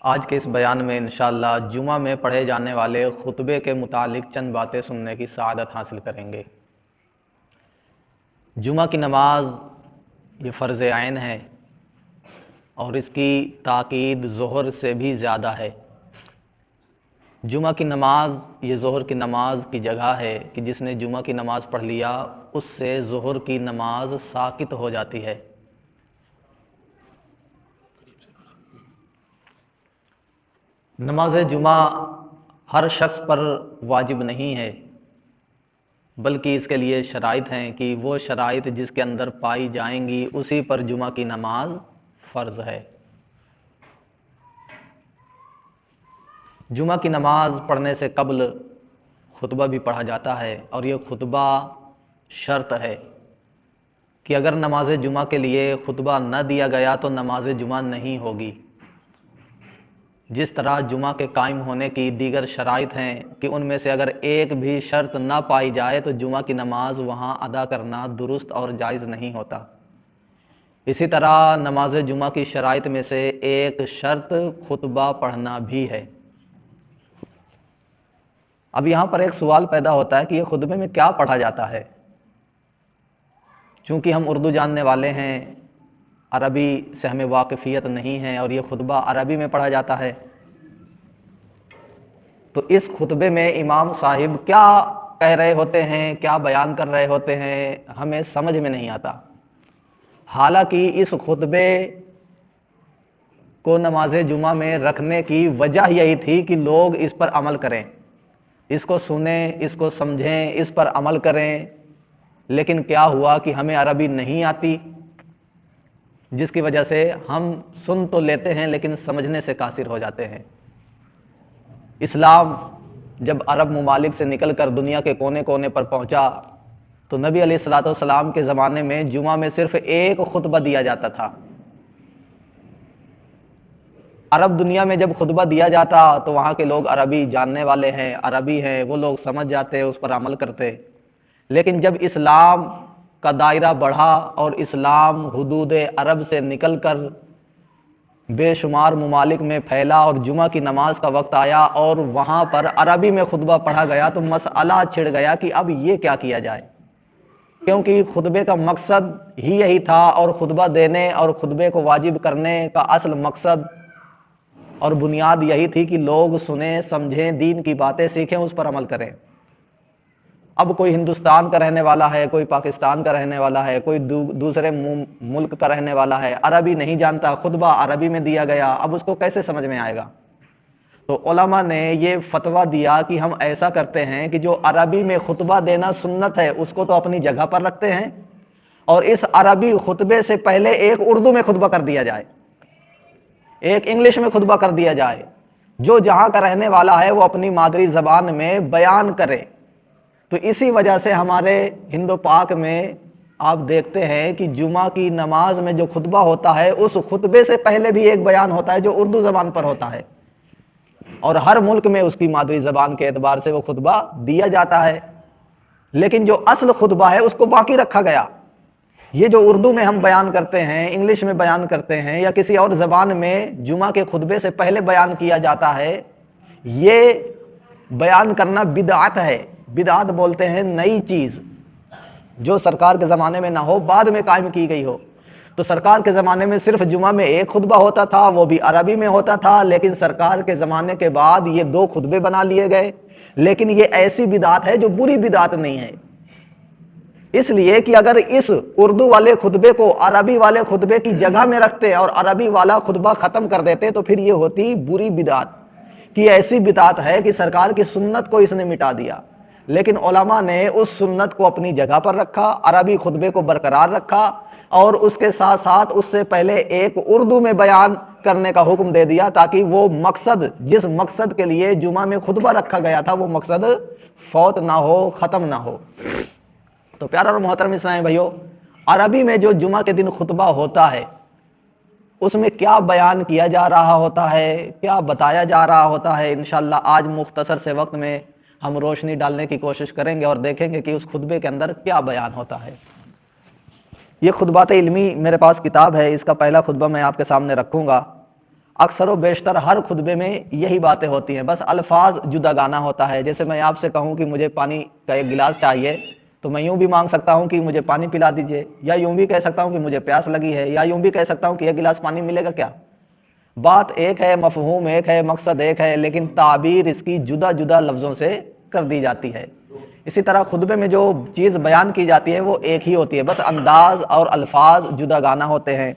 آج کے اس بیان میں انشاءاللہ جمعہ میں پڑھے جانے والے خطبے کے متعلق چند باتیں سننے کی سعادت حاصل کریں گے۔ جمعہ کی نماز یہ فرض عین ہے اور اس کی تاکید ظہر سے بھی زیادہ ہے۔ جمعہ کی نماز یہ ظہر کی نماز کی جگہ ہے کہ جس نے جمعہ کی نماز پڑھ لیا اس سے ظہر کی نماز ساقط ہو جاتی ہے۔ نماز جمعہ ہر شخص پر واجب نہیں ہے، بلکہ اس کے لیے شرائط ہیں کہ وہ شرائط جس کے اندر پائی جائیں گی اسی پر جمعہ کی نماز فرض ہے۔ جمعہ کی نماز پڑھنے سے قبل خطبہ بھی پڑھا جاتا ہے اور یہ خطبہ شرط ہے کہ اگر نماز جمعہ کے لیے خطبہ نہ دیا گیا تو نماز جمعہ نہیں ہوگی۔ جس طرح جمعہ کے قائم ہونے کی دیگر شرائط ہیں کہ ان میں سے اگر ایک بھی شرط نہ پائی جائے تو جمعہ کی نماز وہاں ادا کرنا درست اور جائز نہیں ہوتا، اسی طرح نماز جمعہ کی شرائط میں سے ایک شرط خطبہ پڑھنا بھی ہے۔ اب یہاں پر ایک سوال پیدا ہوتا ہے کہ یہ خطبے میں کیا پڑھا جاتا ہے؟ چونکہ ہم اردو جاننے والے ہیں، عربی سے ہمیں واقفیت نہیں ہے اور یہ خطبہ عربی میں پڑھا جاتا ہے، تو اس خطبے میں امام صاحب کیا کہہ رہے ہوتے ہیں، کیا بیان کر رہے ہوتے ہیں، ہمیں سمجھ میں نہیں آتا۔ حالانکہ اس خطبے کو نماز جمعہ میں رکھنے کی وجہ یہی تھی کہ لوگ اس پر عمل کریں، اس کو سنیں، اس کو سمجھیں، اس پر عمل کریں، لیکن کیا ہوا کہ ہمیں عربی نہیں آتی، جس کی وجہ سے ہم سن تو لیتے ہیں لیکن سمجھنے سے قاصر ہو جاتے ہیں۔ اسلام جب عرب ممالک سے نکل کر دنیا کے کونے کونے پر پہنچا تو نبی علیہ الصلوۃ والسلام کے زمانے میں جمعہ میں صرف ایک خطبہ دیا جاتا تھا۔ عرب دنیا میں جب خطبہ دیا جاتا تو وہاں کے لوگ عربی جاننے والے ہیں، عربی ہیں، وہ لوگ سمجھ جاتے، اس پر عمل کرتے، لیکن جب اسلام کا دائرہ بڑھا اور اسلام حدود عرب سے نکل کر بے شمار ممالک میں پھیلا اور جمعہ کی نماز کا وقت آیا اور وہاں پر عربی میں خطبہ پڑھا گیا تو مسئلہ چھڑ گیا کہ اب یہ کیا کیا جائے، کیونکہ خطبے کا مقصد ہی یہی تھا اور خطبہ دینے اور خطبے کو واجب کرنے کا اصل مقصد اور بنیاد یہی تھی کہ لوگ سنیں، سمجھیں، دین کی باتیں سیکھیں، اس پر عمل کریں۔ اب کوئی ہندوستان کا رہنے والا ہے، کوئی پاکستان کا رہنے والا ہے، کوئی دوسرے ملک کا رہنے والا ہے، عربی نہیں جانتا، خطبہ عربی میں دیا گیا، اب اس کو کیسے سمجھ میں آئے گا؟ تو علماء نے یہ فتویٰ دیا کہ ہم ایسا کرتے ہیں کہ جو عربی میں خطبہ دینا سنت ہے اس کو تو اپنی جگہ پر رکھتے ہیں اور اس عربی خطبے سے پہلے ایک اردو میں خطبہ کر دیا جائے، ایک انگلش میں خطبہ کر دیا جائے، جو جہاں کا رہنے والا ہے وہ اپنی مادری زبان میں بیان کرے۔ تو اسی وجہ سے ہمارے ہند و پاک میں آپ دیکھتے ہیں کہ جمعہ کی نماز میں جو خطبہ ہوتا ہے اس خطبے سے پہلے بھی ایک بیان ہوتا ہے جو اردو زبان پر ہوتا ہے، اور ہر ملک میں اس کی مادری زبان کے اعتبار سے وہ خطبہ دیا جاتا ہے، لیکن جو اصل خطبہ ہے اس کو باقی رکھا گیا۔ یہ جو اردو میں ہم بیان کرتے ہیں، انگلش میں بیان کرتے ہیں یا کسی اور زبان میں جمعہ کے خطبے سے پہلے بیان کیا جاتا ہے، یہ بیان کرنا بدعت ہے۔ بدعت بولتے ہیں نئی چیز جو سرکار کے زمانے میں نہ ہو، بعد میں قائم کی گئی ہو۔ تو سرکار کے زمانے میں صرف جمعہ میں ایک خطبہ ہوتا تھا، وہ بھی عربی میں ہوتا تھا، لیکن سرکار کے زمانے کے بعد یہ دو خطبے بنا لیے گئے، لیکن یہ ایسی بدعت ہے جو بری بدعت نہیں ہے، اس لیے کہ اگر اس اردو والے خطبے کو عربی والے خطبے کی جگہ میں رکھتے اور عربی والا خطبہ ختم کر دیتے تو پھر یہ ہوتی بری بدعت، کہ ایسی بدعت ہے کہ سرکار کی سنت کو اس نے مٹا دیا، لیکن علماء نے اس سنت کو اپنی جگہ پر رکھا، عربی خطبے کو برقرار رکھا اور اس کے ساتھ ساتھ اس سے پہلے ایک اردو میں بیان کرنے کا حکم دے دیا تاکہ وہ مقصد، جس مقصد کے لیے جمعہ میں خطبہ رکھا گیا تھا، وہ مقصد فوت نہ ہو، ختم نہ ہو۔ تو پیارا اور محترم اسلامی بھائیو، عربی میں جو جمعہ کے دن خطبہ ہوتا ہے اس میں کیا بیان کیا جا رہا ہوتا ہے، کیا بتایا جا رہا ہوتا ہے، انشاءاللہ آج مختصر سے وقت میں ہم روشنی ڈالنے کی کوشش کریں گے اور دیکھیں گے کہ اس خطبے کے اندر کیا بیان ہوتا ہے۔ یہ خطبات علمی میرے پاس کتاب ہے، اس کا پہلا خطبہ میں آپ کے سامنے رکھوں گا اکثر و بیشتر ہر خطبے میں یہی باتیں ہوتی ہیں، بس الفاظ جدا گانا ہوتا ہے۔ جیسے میں آپ سے کہوں کہ مجھے پانی کا ایک گلاس چاہیے تو میں یوں بھی مانگ سکتا ہوں کہ مجھے پانی پلا دیجئے، یا یوں بھی کہہ سکتا ہوں کہ مجھے پیاس لگی ہے، یا یوں بھی کہہ سکتا ہوں کہ ایک گلاس پانی ملے گا کیا؟ بات ایک ہے، مفہوم ایک ہے، مقصد ایک ہے، لیکن تعبیر اس کی جدا جدا لفظوں سے کر دی جاتی ہے۔ اسی طرح خطبے میں جو چیز بیان کی جاتی ہے وہ ایک ہی ہوتی ہے، بس انداز اور الفاظ جدا گانا ہوتے ہیں۔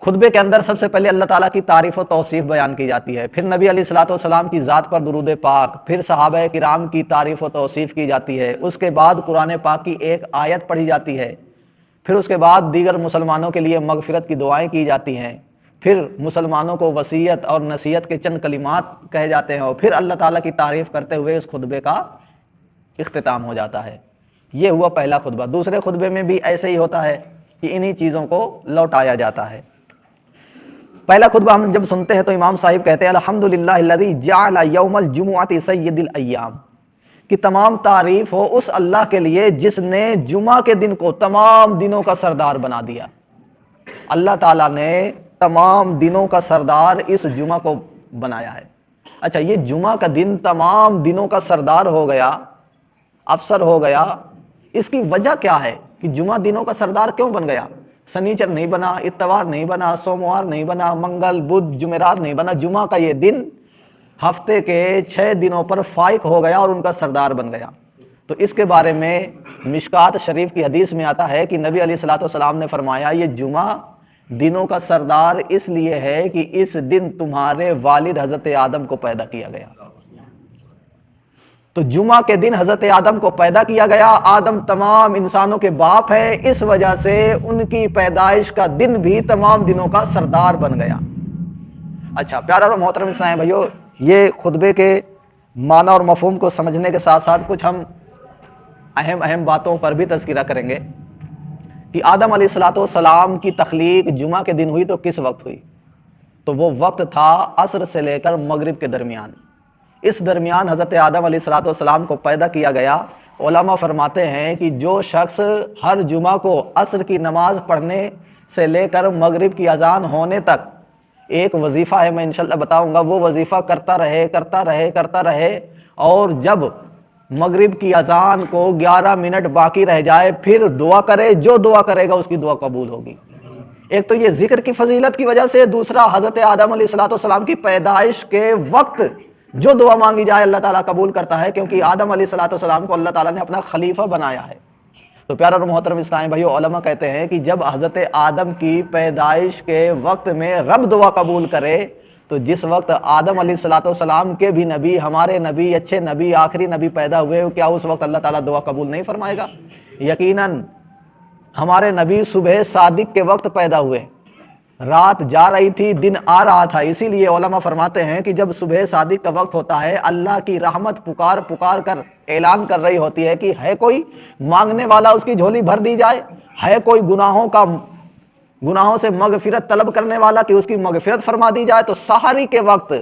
خطبے کے اندر سب سے پہلے اللہ تعالیٰ کی تعریف و توصیف بیان کی جاتی ہے، پھر نبی علیہ الصلوۃ والسلام کی ذات پر درود پاک، پھر صحابہ کرام کی تعریف و توصیف کی جاتی ہے، اس کے بعد قرآن پاک کی ایک آیت پڑھی جاتی ہے، پھر اس کے بعد دیگر مسلمانوں کے لیے مغفرت کی دعائیں کی جاتی ہیں، پھر مسلمانوں کو وصیت اور نصیحت کے چند کلمات کہے جاتے ہیں، اور پھر اللہ تعالیٰ کی تعریف کرتے ہوئے اس خطبے کا اختتام ہو جاتا ہے۔ یہ ہوا پہلا خطبہ۔ دوسرے خطبے میں بھی ایسے ہی ہوتا ہے کہ انہی چیزوں کو لوٹایا جاتا ہے۔ پہلا خطبہ ہم جب سنتے ہیں تو امام صاحب کہتے ہیں الحمدللہ الذی جعل یوم الجمعۃ سید الایام، کہ تمام تعریف ہو اس اللہ کے لیے جس نے جمعہ کے دن کو تمام دنوں کا سردار بنا دیا۔ اللہ تعالیٰ نے تمام دنوں کا سردار اس جمعہ کو بنایا ہے۔ اچھا، یہ جمعہ کا دن تمام دنوں کا سردار ہو گیا، افسر ہو گیا، اس کی وجہ کیا ہے کہ جمعہ دنوں کا سردار کیوں بن گیا؟ سنیچر نہیں بنا، اتوار نہیں بنا، سوموار نہیں بنا، منگل بدھ جمعرات نہیں بنا، جمعہ کا یہ دن ہفتے کے 6 دنوں پر فائق ہو گیا اور ان کا سردار بن گیا۔ تو اس کے بارے میں مشکات شریف کی حدیث میں آتا ہے کہ نبی علیہ الصلوۃ والسلام نے فرمایا یہ جمعہ دنوں کا سردار اس لیے ہے کہ اس دن تمہارے والد حضرت آدم کو پیدا کیا گیا۔ تو جمعہ کے دن حضرت آدم کو پیدا کیا گیا، آدم تمام انسانوں کے باپ ہے، اس وجہ سے ان کی پیدائش کا دن بھی تمام دنوں کا سردار بن گیا۔ اچھا پیارا اور محترم اسلام بھائیو، یہ خطبے کے معنی اور مفہوم کو سمجھنے کے ساتھ ساتھ کچھ ہم اہم باتوں پر بھی تذکرہ کریں گے کہ آدم علیہ الصلوۃ والسلام کی تخلیق جمعہ کے دن ہوئی تو کس وقت ہوئی؟ تو وہ وقت تھا عصر سے لے کر مغرب کے درمیان۔ اس درمیان حضرت آدم علیہ الصلوۃ والسلام کو پیدا کیا گیا۔ علماء فرماتے ہیں کہ جو شخص ہر جمعہ کو عصر کی نماز پڑھنے سے لے کر مغرب کی اذان ہونے تک ایک وظیفہ ہے، میں انشاءاللہ بتاؤں گا، وہ وظیفہ کرتا رہے اور جب مغرب کی اذان کو 11 منٹ باقی رہ جائے پھر دعا کرے، جو دعا کرے گا اس کی دعا قبول ہوگی۔ ایک تو یہ ذکر کی فضیلت کی وجہ سے، دوسرا حضرت آدم علیہ الصلوۃ والسلام کی پیدائش کے وقت جو دعا مانگی جائے اللہ تعالیٰ قبول کرتا ہے، کیونکہ آدم علیہ الصلوۃ والسلام کو اللہ تعالیٰ نے اپنا خلیفہ بنایا ہے۔ تو پیارا اور محترم اسلام بھائیو، علماء کہتے ہیں کہ جب حضرت آدم کی پیدائش کے وقت میں رب دعا قبول کرے تو جس وقت آدم علیہ الصلوۃ والسلام کے بھی نبی، ہمارے نبی، اچھے نبی، آخری نبی پیدا ہوئے، کیا اس وقت اللہ تعالیٰ دعا قبول نہیں فرمائے گا؟ یقیناً ہمارے نبی صبح صادق کے وقت پیدا ہوئے، رات جا رہی تھی، دن آ رہا تھا، اسی لیے علماء فرماتے ہیں کہ جب صبح صادق کا وقت ہوتا ہے اللہ کی رحمت پکار کر اعلان کر رہی ہوتی ہے کہ ہے کوئی مانگنے والا، اس کی جھولی بھر دی جائے، ہے کوئی گناہوں سے مغفرت طلب کرنے والا کہ اس کی مغفرت فرما دی جائے، تو سحری کے وقت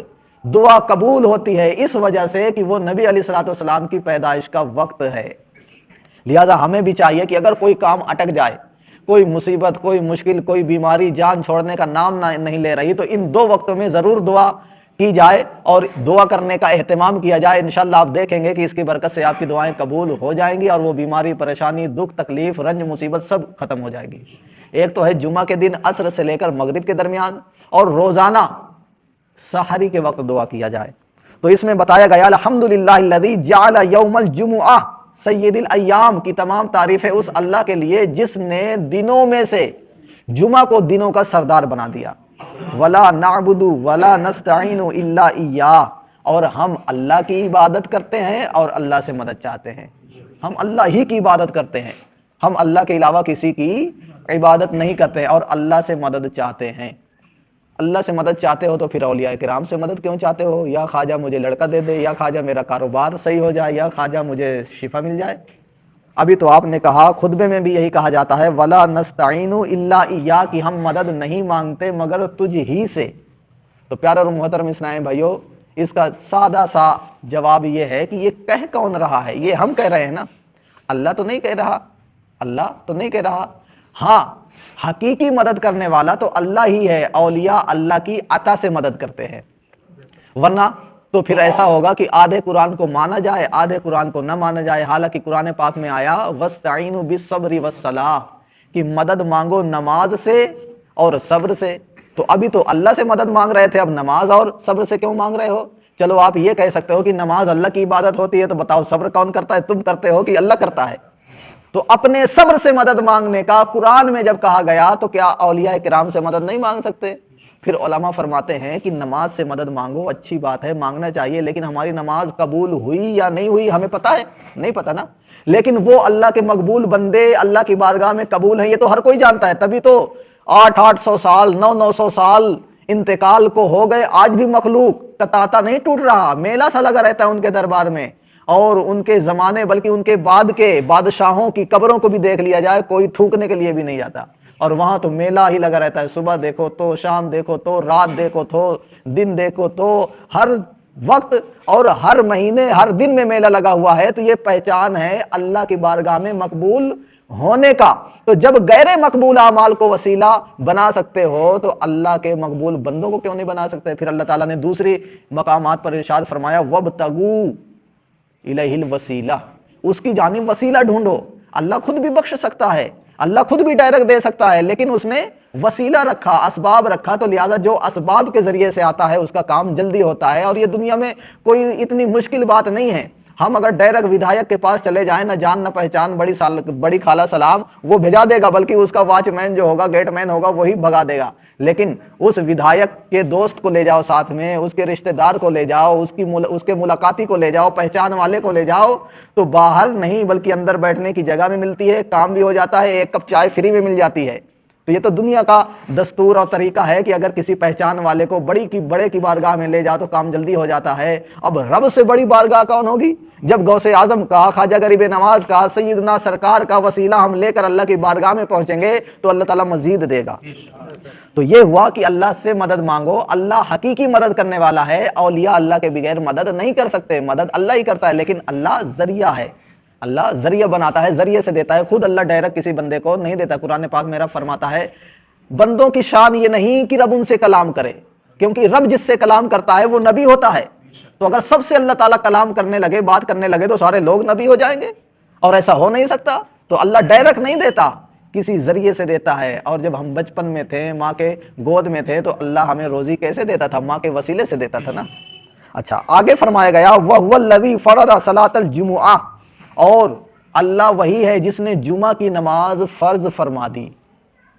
دعا قبول ہوتی ہے اس وجہ سے کہ وہ نبی علیہ الصلوۃ والسلام کی پیدائش کا وقت ہے۔ لہذا ہمیں بھی چاہیے کہ اگر کوئی کام اٹک جائے، کوئی مصیبت، کوئی مشکل، کوئی بیماری جان چھوڑنے کا نام نہیں لے رہی، تو ان 2 وقتوں میں ضرور دعا کی جائے اور دعا کرنے کا اہتمام کیا جائے۔ انشاءاللہ آپ دیکھیں گے کہ اس کی برکت سے آپ کی دعائیں قبول ہو جائیں گی اور وہ بیماری، پریشانی، دکھ، تکلیف، رنج، مصیبت سب ختم ہو جائے گی۔ ایک تو ہے جمعہ کے دن عصر سے لے کر مغرب کے درمیان، اور روزانہ سحری کے وقت دعا کیا جائے۔ تو اس میں بتایا گیا الحمدللہ الذی جعل یوم الجمعہ سید الایام، کی تمام تعریف ہے اس اللہ کے لیے جس نے دنوں میں سے جمعہ کو دنوں کا سردار بنا دیا۔ ولا نعبد ولا نستعین الا ایاہ، اور ہم اللہ کی عبادت کرتے ہیں اور اللہ سے مدد چاہتے ہیں۔ ہم اللہ ہی کی عبادت کرتے ہیں، ہم اللہ کے علاوہ کسی کی عبادت نہیں کرتے اور اللہ سے مدد چاہتے ہیں۔ اللہ سے مدد چاہتے ہو تو پھر اولیاء کرام سے مدد کیوں چاہتے ہو؟ یا خواجہ مجھے لڑکا دے دے، یا خواجہ میرا کاروبار صحیح ہو جائے، یا خواجہ مجھے شفا مل جائے۔ ابھی تو آپ نے کہا، خطبے میں بھی یہی کہا جاتا ہے ولا نستعین الا ایاہ، کہ ہم مدد نہیں مانگتے مگر تجھ ہی سے۔ تو پیارے اور محترم اسلام بھائیو، اس کا سادہ سا جواب یہ ہے کہ یہ کہہ کون رہا ہے؟ یہ ہم کہہ رہے ہیں نا، اللہ تو نہیں کہہ رہا، اللہ تو نہیں کہہ رہا۔ ہاں حقیقی مدد کرنے والا تو اللہ ہی ہے، اولیاء اللہ کی عطا سے مدد کرتے ہیں، ورنہ تو پھر ایسا ہوگا کہ آدھے قرآن کو مانا جائے آدھے قرآن کو نہ مانا جائے۔ حالانکہ قرآن پاک میں آیا وَاسْتَعِينُوا بِالصَّبْرِ وَالصَّلَاةِ کہ مدد مانگو نماز سے اور صبر سے۔ تو ابھی تو اللہ سے مدد مانگ رہے تھے، اب نماز اور صبر سے کیوں مانگ رہے ہو؟ چلو آپ یہ کہہ سکتے ہو کہ نماز اللہ کی عبادت ہوتی ہے، تو بتاؤ صبر کون کرتا ہے؟ تم کرتے ہو کہ اللہ کرتا ہے؟ تو اپنے صبر سے مدد مانگنے کا قرآن میں جب کہا گیا تو کیا اولیاء کرام سے مدد نہیں مانگ سکتے؟ پھر علماء فرماتے ہیں کہ نماز سے مدد مانگو، اچھی بات ہے، مانگنا چاہیے، لیکن ہماری نماز قبول ہوئی یا نہیں ہوئی ہمیں پتہ ہے؟ نہیں پتہ نا۔ لیکن وہ اللہ کے مقبول بندے اللہ کی بارگاہ میں قبول ہیں، یہ تو ہر کوئی جانتا ہے، تبھی تو 800 سال 900 سال انتقال کو ہو گئے، آج بھی مخلوق کا تانتا نہیں ٹوٹ رہا، میلہ سا لگا رہتا ہے ان کے دربار میں۔ اور ان کے زمانے بلکہ ان کے بعد کے بادشاہوں کی قبروں کو بھی دیکھ لیا جائے، کوئی تھوکنے کے لیے بھی نہیں جاتا، اور وہاں تو میلہ ہی لگا رہتا ہے، صبح دیکھو تو شام دیکھو تو رات دیکھو تو دن دیکھو تو ہر وقت اور ہر مہینے ہر دن میں میلہ لگا ہوا ہے۔ تو یہ پہچان ہے اللہ کی بارگاہ میں مقبول ہونے کا۔ تو جب غیر مقبول اعمال کو وسیلہ بنا سکتے ہو تو اللہ کے مقبول بندوں کو کیوں نہیں بنا سکتے؟ پھر اللہ تعالیٰ نے دوسری مقامات پر ارشاد فرمایا وَابْتَغُوا الیہ الوسیلہ، اس کی جانب وسیلہ ڈھونڈو۔ اللہ خود بھی بخش سکتا ہے، اللہ خود بھی ڈائریکٹ دے سکتا ہے، لیکن اس نے وسیلہ رکھا، اسباب رکھا، تو لہذا جو اسباب کے ذریعے سے آتا ہے اس کا کام جلدی ہوتا ہے۔ اور یہ دنیا میں کوئی اتنی مشکل بات نہیں ہے، ہم اگر ڈائریکٹ ودھایک کے پاس چلے جائیں، نہ جان نہ پہچان، بڑی خالہ سلام، وہ بھیجا دے گا، بلکہ اس کا واچ مین جو ہوگا، گیٹ مین ہوگا، وہی بھگا دے گا۔ لیکن اس ودھایک کے دوست کو لے جاؤ ساتھ میں، اس کے رشتہ دار کو لے جاؤ، اس کے ملاقاتی کو لے جاؤ، پہچان والے کو لے جاؤ، تو باہر نہیں بلکہ اندر بیٹھنے کی جگہ بھی ملتی ہے، کام بھی ہو جاتا ہے، ایک کپ چائے فری میں مل جاتی ہے۔ تو یہ تو دنیا کا دستور اور طریقہ ہے کہ اگر کسی پہچان والے کو بڑے کی بارگاہ میں لے جاؤ تو کام جلدی ہو جاتا ہے۔ اب رب سے بڑی بارگاہ کون ہوگی؟ جب غوث اعظم کا، خواجہ غریب نواز کا، سیدنا سرکار کا وسیلہ ہم لے کر اللہ کی بارگاہ میں پہنچیں گے تو اللہ تعالیٰ مزید دے گا۔ تو یہ ہوا کہ اللہ سے مدد مانگو، اللہ حقیقی مدد کرنے والا ہے، اولیاء اللہ کے بغیر مدد نہیں کر سکتے، مدد اللہ ہی کرتا ہے، لیکن اللہ ذریعہ ہے، اللہ ذریعہ بناتا ہے، ذریعے سے دیتا ہے، خود اللہ ڈائریکٹ کسی بندے کو نہیں دیتا۔ قرآن پاک میرا فرماتا ہے بندوں کی شان یہ نہیں کہ رب ان سے کلام کرے، کیونکہ رب جس سے کلام کرتا ہے وہ نبی ہوتا ہے۔ تو اگر سب سے اللہ تعالیٰ کلام کرنے لگے، بات کرنے لگے، تو سارے لوگ نبی ہو جائیں گے، اور ایسا ہو نہیں سکتا۔ تو اللہ ڈائریکٹ نہیں دیتا، کسی ذریعے سے دیتا ہے۔ اور جب ہم بچپن میں تھے، ماں کے گود میں تھے، تو اللہ ہمیں روزی کیسے دیتا تھا؟ ماں کے وسیلے سے دیتا تھا نا۔ اچھا، آگے فرمایا گیا وَهُوَ الَّذِي فَرَضَ صَلَاةَ الْجُمُعَةِ، اور اللہ وہی ہے جس نے جمعہ کی نماز فرض فرما دی،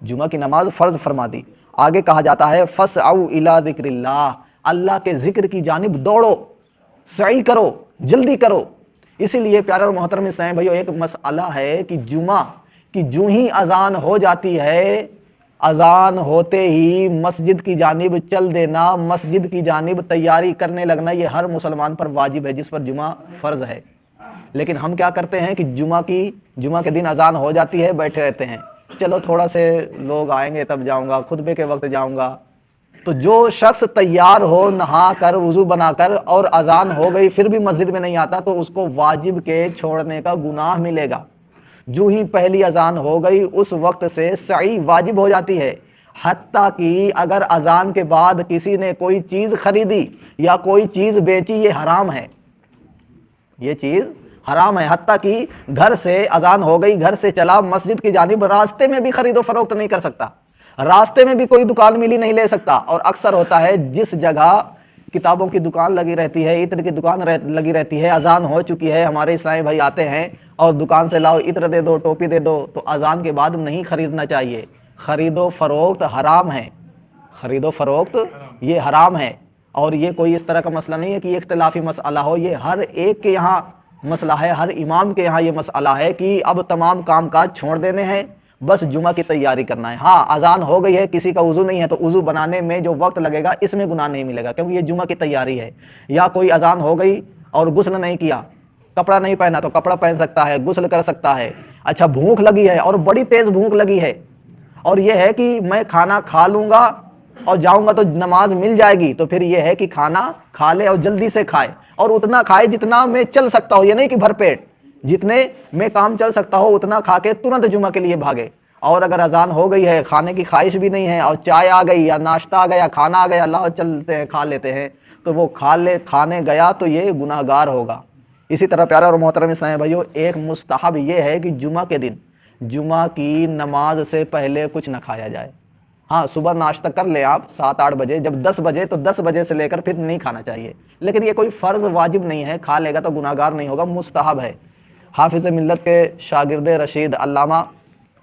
جمعہ کی نماز فرض فرما دی۔ آگے کہا جاتا ہے فَاسْعَوْا إِلَىٰ ذِكْرِ اللَّهِ، اللہ کے ذکر کی جانب دوڑو، سعی کرو، جلدی کرو۔ اسی لیے پیارے اور محترم اسلام بھائیو، ایک مسئلہ ہے کہ جمعہ کی جو ہی اذان ہو جاتی ہے، اذان ہوتے ہی مسجد کی جانب چل دینا، مسجد کی جانب تیاری کرنے لگنا، یہ ہر مسلمان پر واجب ہے جس پر جمعہ فرض ہے۔ لیکن ہم کیا کرتے ہیں کہ جمعہ کے دن اذان ہو جاتی ہے، بیٹھے رہتے ہیں، چلو تھوڑا سے لوگ آئیں گے تب جاؤں گا، خطبے کے وقت جاؤں گا۔ تو جو شخص تیار ہو، نہا کر، وضو بنا کر، اور اذان ہو گئی پھر بھی مسجد میں نہیں آتا، تو اس کو واجب کے چھوڑنے کا گناہ ملے گا۔ جو ہی پہلی اذان ہو گئی اس وقت سے سعی واجب ہو جاتی ہے، حتیٰ کہ اگر اذان کے بعد کسی نے کوئی چیز خریدی یا کوئی چیز بیچی، یہ حرام ہے، یہ چیز حرام ہے۔ حتیٰ کہ گھر سے اذان ہو گئی، گھر سے چلا مسجد کی جانب، راستے میں بھی خرید و فروخت نہیں کر سکتا، راستے میں بھی کوئی دکان ملی نہیں لے سکتا۔ اور اکثر ہوتا ہے جس جگہ کتابوں کی دکان لگی رہتی ہے، عطر کی دکان لگی رہتی ہے، اذان ہو چکی ہے، ہمارے اسلامی بھائی آتے ہیں اور دکان سے لاؤ عطر دے دو، ٹوپی دے دو، تو اذان کے بعد نہیں خریدنا چاہیے۔ خرید و فروخت حرام ہے، خرید و فروخت یہ حرام ہے۔ اور یہ کوئی اس طرح کا مسئلہ نہیں ہے کہ یہ اختلافی مسئلہ ہو، یہ ہر ایک کے یہاں مسئلہ ہے، ہر امام کے یہاں یہ مسئلہ ہے کہ اب تمام کام کاج چھوڑ دینے ہیں، بس جمعہ کی تیاری کرنا ہے۔ ہاں، اذان ہو گئی ہے، کسی کا وضو نہیں ہے، تو وضو بنانے میں جو وقت لگے گا اس میں گناہ نہیں ملے گا، کیونکہ یہ جمعہ کی تیاری ہے۔ یا کوئی اذان ہو گئی اور غسل نہیں کیا، کپڑا نہیں پہنا، تو کپڑا پہن سکتا ہے، غسل کر سکتا ہے۔ اچھا، بھوک لگی ہے اور بڑی تیز بھوک لگی ہے، اور یہ ہے کہ میں کھانا کھا لوں گا اور جاؤں گا تو نماز مل جائے گی، تو پھر یہ ہے کہ کھانا کھا لے اور جلدی سے کھائے، اور اتنا کھائے جتنا میں چل سکتا ہوں، یہ نہیں کہ بھر پیٹ، جتنے میں کام چل سکتا ہو اتنا کھا کے ترنت جمعہ کے لیے بھاگے۔ اور اگر اذان ہو گئی ہے، کھانے کی خواہش بھی نہیں ہے، اور چائے آ گئی یا ناشتہ آ گیا، کھانا آ گیا، لاؤ چلتے ہیں کھا لیتے ہیں، تو وہ کھانے گیا تو یہ گناہ گار ہوگا۔ اسی طرح پیارا اور محترم اسلام بھائیو، ایک مستحب یہ ہے کہ جمعہ کے دن جمعہ کی نماز سے پہلے کچھ نہ کھایا جائے۔ ہاں صبح ناشتہ کر لیں آپ 7-8 بجے، جب 10 بجے تو 10 بجے سے لے کر پھر نہیں کھانا چاہیے، لیکن یہ کوئی فرض واجب نہیں ہے، کھا لے گا تو گناہ گار نہیں ہوگا، مستحب ہے۔ حافظ ملت کے شاگرد رشید علامہ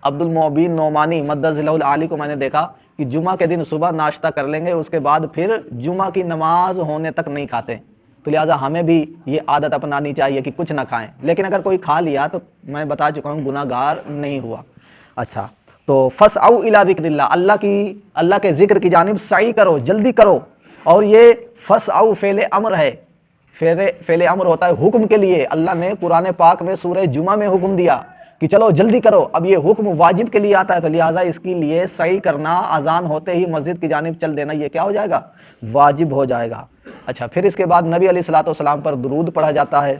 عبد المعبین نعمانی مدظ ذیلہ العالی کو میں نے دیکھا کہ جمعہ کے دن صبح ناشتہ کر لیں گے، اس کے بعد پھر جمعہ کی نماز ہونے تک نہیں کھاتے، تو لہٰذا ہمیں بھی یہ عادت اپنانی چاہیے کہ کچھ نہ کھائیں، لیکن اگر کوئی کھا لیا تو میں بتا چکا ہوں گناہ گار نہیں ہوا۔ اچھا، تو فسعوا الی ذکر اللہ، اللہ کے ذکر کی جانب سعی کرو، جلدی کرو، اور یہ فسعوا فعل امر ہے، فعل امر ہوتا ہے حکم کے لیے، اللہ نے قرآن پاک میں سورہ جمعہ میں حکم دیا کہ چلو جلدی کرو، اب یہ حکم واجب کے لیے آتا ہے، تو لہٰذا اس کے لیے سعی کرنا، اذان ہوتے ہی مسجد کی جانب چل دینا، یہ کیا ہو جائے گا؟ واجب ہو جائے گا۔ اچھا، پھر اس کے بعد نبی علیہ الصلوۃ والسلام پر درود پڑھا جاتا ہے،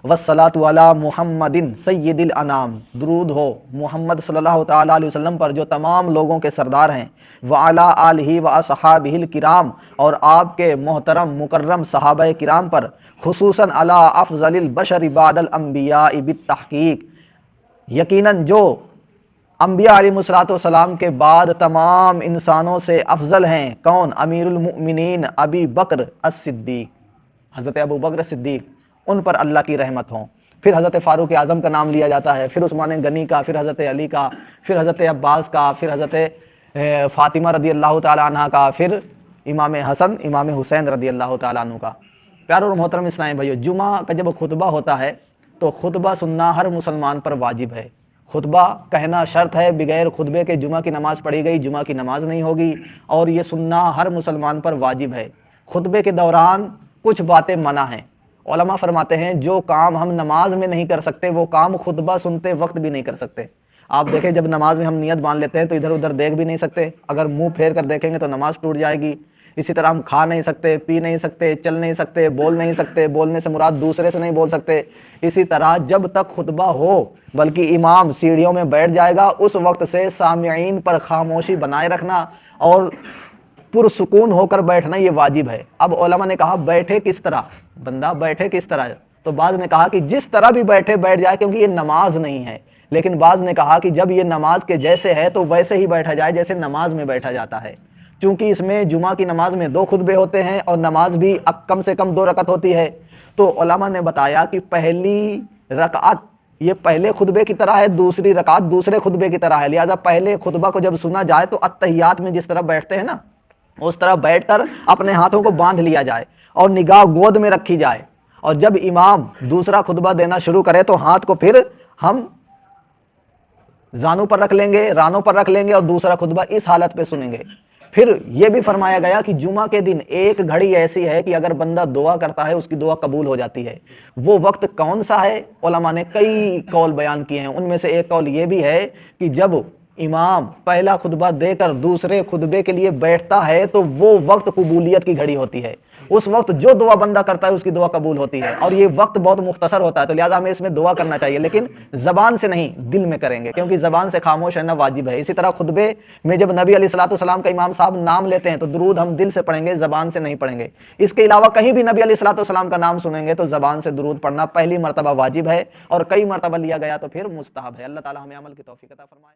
والصلاۃ علی محمد سید الانام، درود ہو محمد صلی اللہ تعالی علیہ وسلم پر جو تمام لوگوں کے سردار ہیں، وعلی آلہ واصحابہ الکرام، اور آپ کے محترم مکرم صحابہ کرام پر، خصوصاً علی افضل البشر بعد الانبیاء بالتحقیق، یقیناً جو انبیاء علیہ الصلوۃ والسلام کے بعد تمام انسانوں سے افضل ہیں، کون؟ امیر المؤمنین ابی بکر الصدیق، حضرت ابو بکر صدیق، ان پر اللہ کی رحمت ہوں۔ پھر حضرت فاروق اعظم کا نام لیا جاتا ہے، پھر عثمان غنی کا، پھر حضرت علی کا، پھر حضرت عباس کا، پھر حضرت فاطمہ رضی اللہ تعالی عنہ کا، پھر امام حسن امام حسین رضی اللہ تعالیٰ عنہ کا۔ پیارے اور محترم اسلامی بھائیو، جمعہ کا جب خطبہ ہوتا ہے تو خطبہ سننا ہر مسلمان پر واجب ہے، خطبہ کہنا شرط ہے، بغیر خطبے کے جمعہ کی نماز پڑھی گئی جمعہ کی نماز نہیں ہوگی، اور یہ سننا ہر مسلمان پر واجب ہے۔ خطبے کے دوران کچھ باتیں منع ہیں، علماء فرماتے ہیں جو کام ہم نماز میں نہیں کر سکتے وہ کام خطبہ سنتے وقت بھی نہیں کر سکتے۔ آپ دیکھیں جب نماز میں ہم نیت باندھ لیتے ہیں تو ادھر ادھر دیکھ بھی نہیں سکتے، اگر منہ پھیر کر دیکھیں گے تو نماز ٹوٹ جائے گی۔ اسی طرح ہم کھا نہیں سکتے، پی نہیں سکتے، چل نہیں سکتے، بول نہیں سکتے، بولنے سے مراد دوسرے سے نہیں بول سکتے۔ اسی طرح جب تک خطبہ ہو بلکہ امام سیڑھیوں میں بیٹھ جائے گا اس وقت سے سامعین پر خاموشی بنائے رکھنا اور پرسکون ہو کر بیٹھنا یہ واجب ہے۔ اب علماء نے کہا بیٹھے کس طرح، بندہ بیٹھے کس طرح، تو بعض نے کہا کہ جس طرح بھی بیٹھے بیٹھ جائے، کیونکہ یہ نماز نہیں ہے، لیکن بعض نے کہا کہ جب یہ نماز کے جیسے ہے تو ویسے ہی بیٹھا جائے جیسے نماز میں بیٹھا جاتا ہے، چونکہ اس میں جمعہ کی نماز میں 2 خطبے ہوتے ہیں اور نماز بھی کم سے کم 2 رکعت ہوتی ہے، تو علماء نے بتایا کہ پہلی رکعت یہ پہلے خطبے کی طرح ہے، دوسری رکعت دوسرے خطبے کی طرح ہے، لہذا پہلے خطبہ کو جب سنا جائے تو اتحیات میں جس طرح بیٹھتے ہیں نا اس طرح بیٹھ کر اپنے ہاتھوں کو باندھ لیا جائے اور نگاہ گود میں رکھی جائے، اور جب امام دوسرا خطبہ دینا شروع کرے تو ہاتھ کو پھر ہم زانوں پر رکھ لیں گے، رانوں پر رکھ لیں گے اور دوسرا خطبہ اس حالت پہ سنیں گے۔ پھر یہ بھی فرمایا گیا کہ جمعہ کے دن ایک گھڑی ایسی ہے کہ اگر بندہ دعا کرتا ہے اس کی دعا قبول ہو جاتی ہے، وہ وقت کون سا ہے؟ علماء نے کئی قول بیان کیے ہیں، ان میں سے ایک قول یہ بھی ہے کہ جب امام پہلا خطبہ دے کر دوسرے خطبے کے لیے بیٹھتا ہے تو وہ وقت قبولیت کی گھڑی ہوتی ہے، اس وقت جو دعا بندہ کرتا ہے اس کی دعا قبول ہوتی ہے، اور یہ وقت بہت مختصر ہوتا ہے، تو لہٰذا ہمیں اس میں دعا کرنا چاہیے، لیکن زبان سے نہیں، دل میں کریں گے، کیونکہ زبان سے خاموش رہنا واجب ہے۔ اسی طرح خطبے میں جب نبی علیہ الصلوۃ والسلام کا امام صاحب نام لیتے ہیں تو درود ہم دل سے پڑھیں گے، زبان سے نہیں پڑھیں گے۔ اس کے علاوہ کہیں بھی نبی علیہ الصلوۃ والسلام کا نام سنیں گے تو زبان سے درود پڑھنا پہلی مرتبہ واجب ہے، اور کئی مرتبہ لیا گیا تو پھر مستحب ہے۔ اللہ تعالی ہمیں عمل کی توفیق عطا فرمائے۔